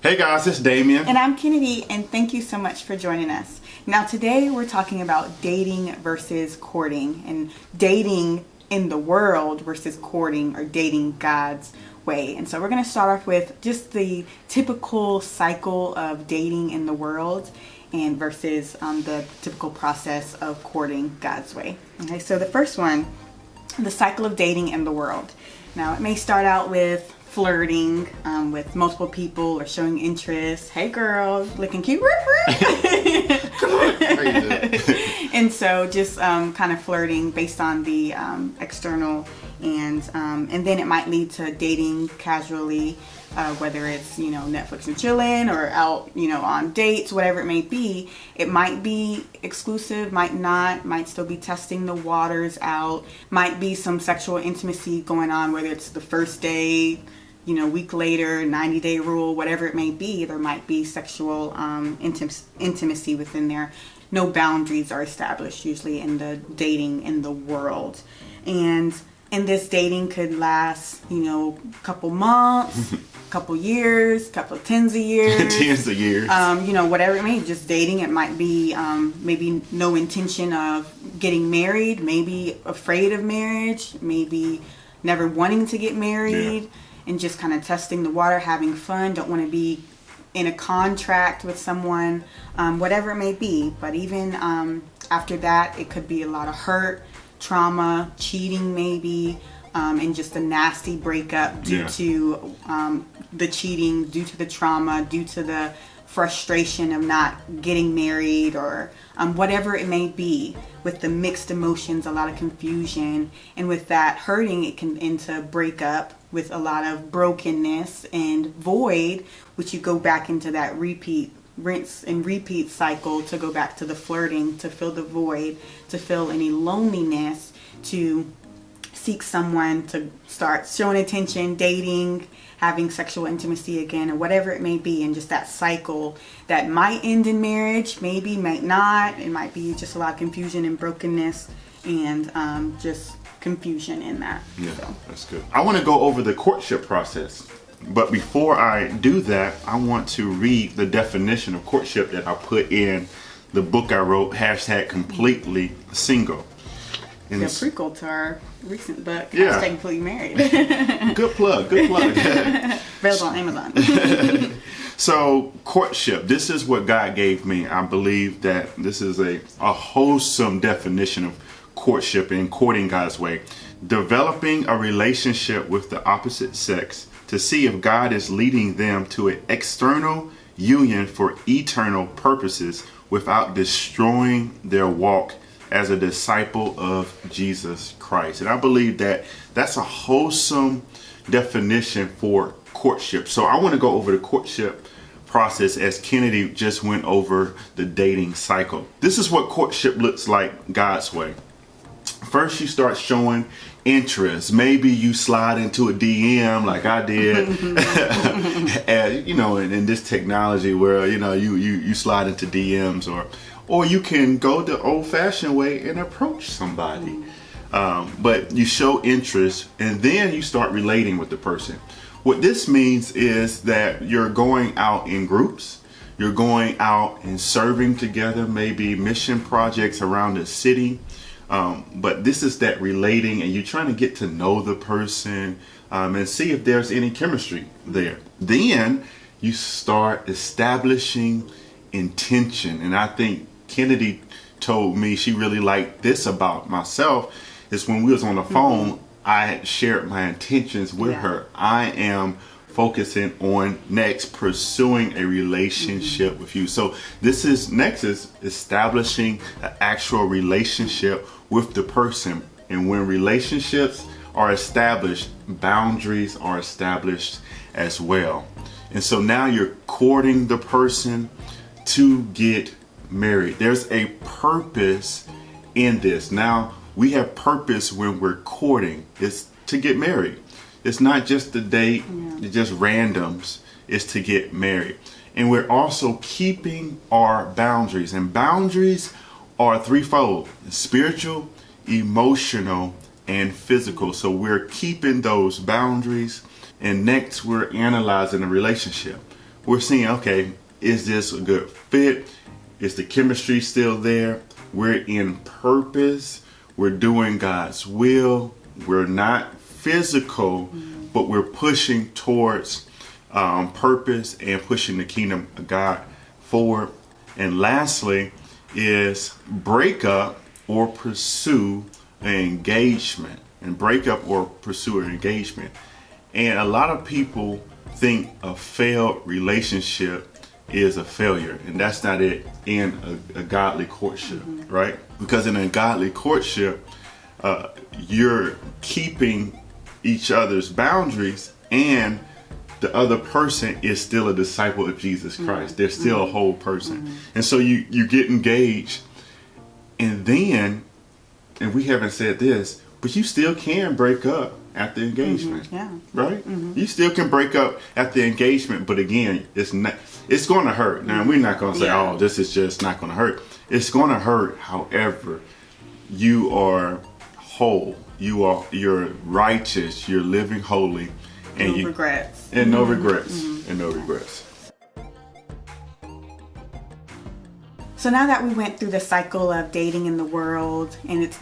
Hey guys, it's Damien. And I'm Kenady, and thank you so much for joining us. Now today we're talking about dating versus courting, and dating in the world versus courting or dating God's way. And so we're going to start off with just the typical cycle of dating in the world and versus the typical process of courting God's way. Okay, so the first one, the cycle of dating in the world. Now it may start out with flirting with multiple people or showing interest. Hey girl, looking cute. And so just kind of flirting based on the external, and then it might lead to dating casually, whether it's Netflix and chilling or out on dates, whatever it may be. It might be exclusive, might not, might still be testing the waters out, might be some sexual intimacy going on, whether it's the first day, week later, 90-day rule, whatever it may be. There might be sexual intimacy within there. No boundaries are established usually in the dating in the world. And this dating could last, a couple months, couple years, couple tens of years. Tens of years. Whatever it may be, just dating. It might be maybe no intention of getting married, maybe afraid of marriage, maybe never wanting to get married. Yeah. And just kind of testing the water, having fun, don't want to be in a contract with someone, whatever it may be. But even after that, it could be a lot of hurt, trauma, cheating maybe, and just a nasty breakup due to the cheating, due to the trauma, due to the frustration of not getting married, or whatever it may be. With the mixed emotions, a lot of confusion, and with that hurting, it can end to breakup with a lot of brokenness and void, which you go back into that rinse and repeat cycle to go back to the flirting, to fill the void, to fill any loneliness, to seek someone to start showing attention, dating, having sexual intimacy again, or whatever it may be. And just that cycle that might end in marriage, maybe, might not. It might be just a lot of confusion and brokenness, and just confusion in that. Yeah, so. That's good. I want to go over the courtship process. But before I do that, I want to read the definition of courtship that I put in the book I wrote, #Completely Single. And the prequel to our recent book, yeah. #Completely Married. Good plug. Available on Amazon. So, courtship, this is what God gave me. I believe that this is a wholesome definition of courtship and courting God's way. Developing a relationship with the opposite sex to see if God is leading them to an external union for eternal purposes without destroying their walk as a disciple of Jesus Christ. And I believe that that's a wholesome definition for courtship. So I want to go over the courtship process as Kenady just went over the dating cycle. This is what courtship looks like God's way. First, you start showing interest. Maybe you slide into a DM like I did. And, in this technology where, you slide into DMs, or you can go the old-fashioned way and approach somebody. But you show interest, and then you start relating with the person. What this means is that you're going out in groups. You're going out and serving together, maybe mission projects around the city. But this is that relating, and you're trying to get to know the person and see if there's any chemistry there. Then you start establishing intention. And I think Kenady told me she really liked this about myself, is when we was on the phone, I had shared my intentions with her. I am focusing on next pursuing a relationship with you. So this is next is establishing an actual relationship with the person. And when relationships are established, boundaries are established as well. And so now you're courting the person to get married. There's a purpose in this. Now we have purpose when we're courting. It's to get married. It's not just to date, it's just randoms. It's to get married. And we're also keeping our boundaries. And boundaries are threefold: spiritual, emotional, and physical. So we're keeping those boundaries. And next, we're analyzing the relationship. we're seeing, okay, is this a good fit? Is the chemistry still there? We're in purpose. We're doing God's will. We're not physical, but we're pushing towards purpose and pushing the kingdom of God forward. And lastly is break up or pursue an engagement. And break up or pursue an engagement. And a lot of people think a failed relationship is a failure, and that's not it in a godly courtship, right? Because in a godly courtship, you're keeping each other's boundaries, and the other person is still a disciple of Jesus Christ. They're still a whole person. And so you get engaged, and then, and we haven't said this, but you still can break up at the engagement, right? You still can break up at the engagement, but again, it's going to hurt. Now, we're not going to say, oh, this is just not going to hurt. It's going to hurt. However, you are whole. You're righteous. You're living holy, and no regrets. And no regrets. And no regrets. So now that we went through the cycle of dating in the world, and it's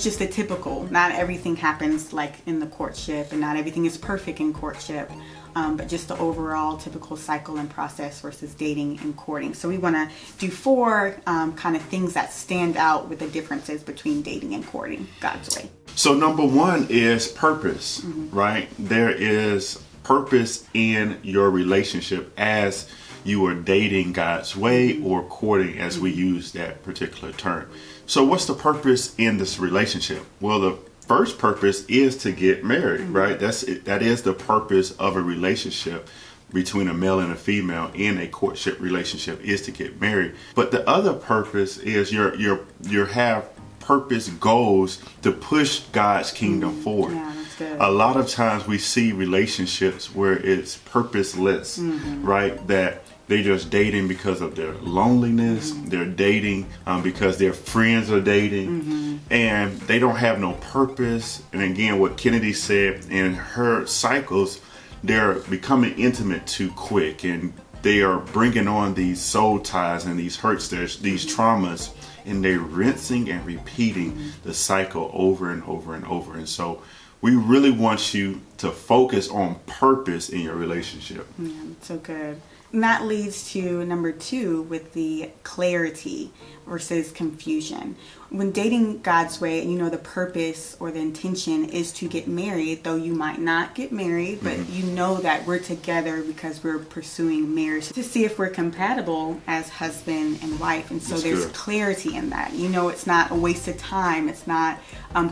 just the typical, not everything happens like in the courtship, and not everything is perfect in courtship, but just the overall typical cycle and process versus dating and courting. So we want to do 4 kind of things that stand out with the differences between dating and courting God's way. So number 1 is purpose, right? There is purpose in your relationship as you are dating God's way or courting, as we use that particular term. So what's the purpose in this relationship? Well, the first purpose is to get married, right? That is the purpose of a relationship between a male and a female in a courtship relationship, is to get married. But the other purpose is you have purpose goals to push God's kingdom forward. Yeah, that's good. A lot of times we see relationships where it's purposeless, right? That they're just dating because of their loneliness. They're dating because their friends are dating, and they don't have no purpose. And again, what Kenady said, in her cycles, they're becoming intimate too quick, and they are bringing on these soul ties and these hurts, these traumas, and they're rinsing and repeating the cycle over and over and over. And so we really want you to focus on purpose in your relationship. Yeah, that's so good. And that leads to number 2 with the clarity versus confusion. When dating God's way, and the purpose or the intention is to get married, though you might not get married, but you know that we're together because we're pursuing marriage to see if we're compatible as husband and wife. And so there's clarity in that. It's not a waste of time. It's not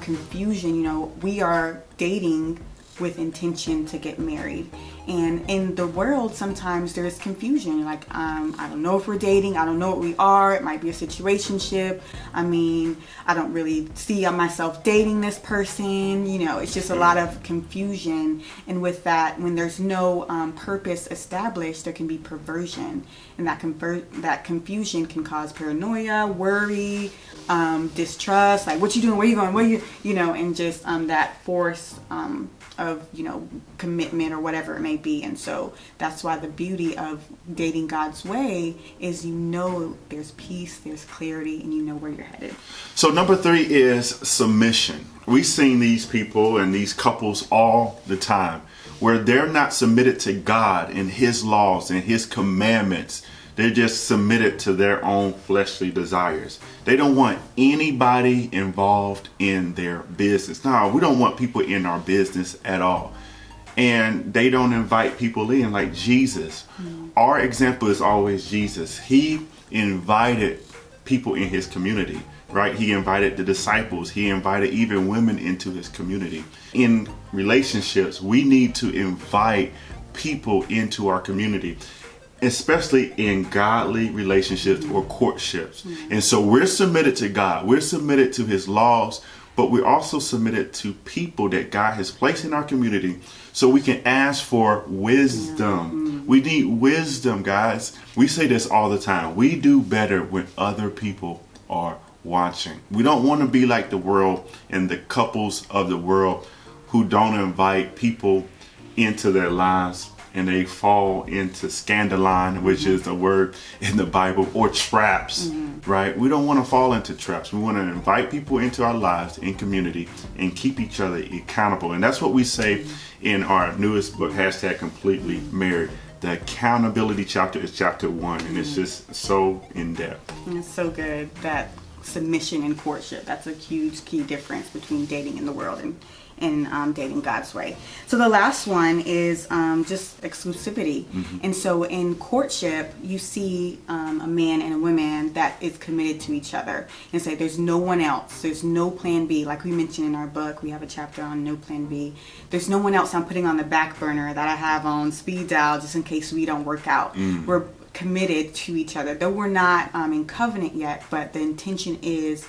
confusion. We are dating with intention to get married. And in the world, sometimes there's confusion. Like, I don't know if we're dating. I don't know what we are. It might be a situationship. I mean, I don't really see myself dating this person. It's just a lot of confusion. And with that, when there's no purpose established, there can be perversion. And that confusion can cause paranoia, worry, distrust. Like, what you doing? Where you going? Where you, and just that force of commitment or whatever it may be. And so that's why the beauty of dating God's way is there's peace, there's clarity, and you know where you're headed. So number 3 is submission. We've seen these people and these couples all the time where they're not submitted to God and His laws and His commandments. They're just submitted to their own fleshly desires. They don't want anybody involved in their business. No, we don't want people in our business at all. And they don't invite people in like Jesus. Our example is always Jesus. He invited people in His community, right? He invited the disciples. He invited even women into His community. In relationships, we need to invite people into our community, especially in godly relationships or courtships. And so we're submitted to God. We're submitted to His laws, but we're also submitted to people that God has placed in our community so we can ask for wisdom. We need wisdom, guys. We say this all the time. We do better when other people are watching. We don't want to be like the world and the couples of the world who don't invite people into their lives and they fall into scandalon, which is a word in the Bible, or traps, right? We don't want to fall into traps. We want to invite people into our lives in community and keep each other accountable. And that's what we say in our newest book, #Completely Married. The accountability chapter is chapter 1, and it's just so in depth. It's so good, that submission and courtship. That's a huge key difference between dating in the world and dating God's way. So the last one is just exclusivity. And so in courtship, you see a man and a woman that is committed to each other and say there's no one else. There's no plan B. Like we mentioned in our book, we have a chapter on no plan B. There's no one else I'm putting on the back burner that I have on speed dial just in case we don't work out. We're committed to each other, though we're not in covenant yet, but the intention is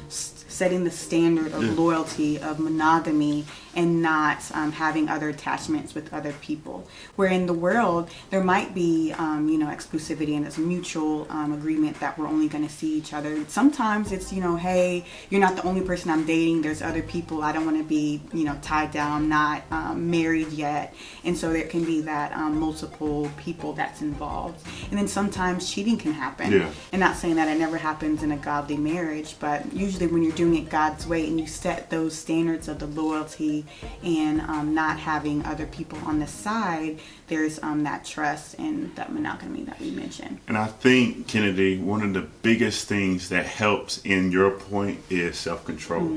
setting the standard of loyalty, of monogamy, and not having other attachments with other people. Where in the world there might be exclusivity, and it's a mutual agreement that we're only going to see each other. Sometimes it's hey, you're not the only person I'm dating, there's other people, I don't want to be tied down, I'm not married yet. And so there can be that multiple people that's involved. And then sometimes cheating can happen. And not saying that it never happens in a godly marriage, but usually when you're doing it God's way and you set those standards of the loyalty and not having other people on the side, there's that trust and that monogamy that we mentioned. And I think, Kenady, one of the biggest things that helps in your point is self-control.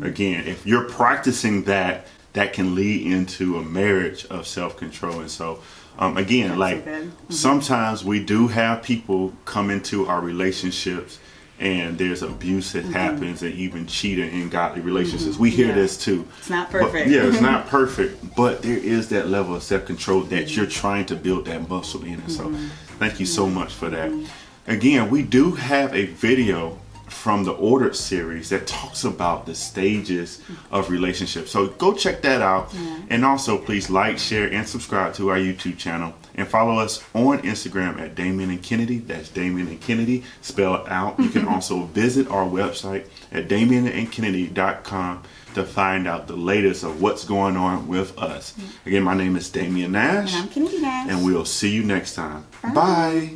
Again, if you're practicing that can lead into a marriage of self-control. And so again, like sometimes we do have people come into our relationships and there's abuse that happens, and even cheating in godly relationships. We hear this too. It's not perfect. But, it's not perfect, but there is that level of self-control that you're trying to build that muscle in. And so thank you so much for that. Again, we do have a video from the Ordered series that talks about the stages of relationships. So go check that out. And also please like, share, and subscribe to our YouTube channel. And follow us on Instagram at Damien and Kenady. That's Damien and Kenady spelled out. You can also visit our website at damienandkenady.com to find out the latest of what's going on with us. Again, my name is Damien Nash. And I'm Kenady Nash. And we'll see you next time. Bye.